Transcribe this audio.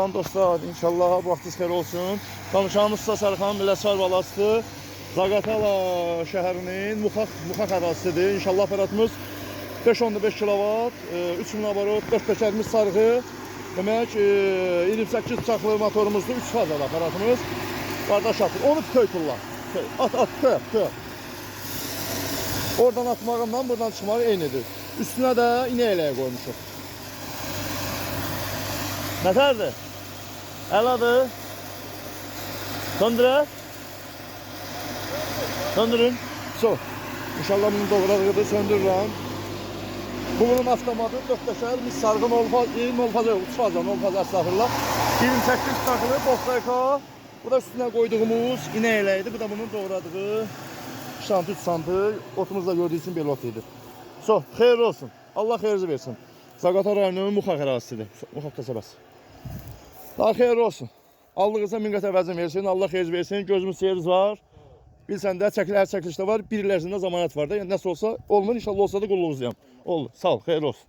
Dostlar, inşallah vaxtınız xeyir olsun. Danışanımızsa Sərxan Millətçilar balasıdır. Zaqatala şəhərinin Muxaq ərazisidir. İnşallah aparatımız 5.5 kW, 3000 abarot, 4 təkərimiz sarğı. Demək, 28 çaxlı motorumuzdur, 3 fazalı aparatımız. Qardaş atır, onu köy tulla. At, köy. Oradan atmağımdan buradan çıxmağı eynidir. Üstünə də iğne eləyə qoymuşuq. Nətərdir? Əladır. Söndürək. Söndürün. So. İnşallah bunu doğradığıdır, söndürürəm. Bu bunun avtomatı 4 təşər, biz sarğın olfazı, 3 faza, estağfurullah. 28 taxılı, boxlayka. Bu da üstünə qoyduğumuz iğne eləydi. Bu da bunun doğradığı 2 santı, 3 santı. Otumuzda gördüyü için belə ot idi. So, xeyirli olsun. Allah xeyirli versin. Zaqatala rayonunun Muxaq ərazisidir. Muxaq qəsəbəsi. Daha xeyirli olsun. Aldığınızda min qat əvəzini versin. Allah xeyir versin. Gözümüz seyiriz var. Bilsən də çəkilişdə var. Bir il ərzində zamanət var da. Yəni, nəsə olsa olmur. İnşallah olsa da qulluğuzuyam. Olur. Sağ ol. Xeyirli olsun.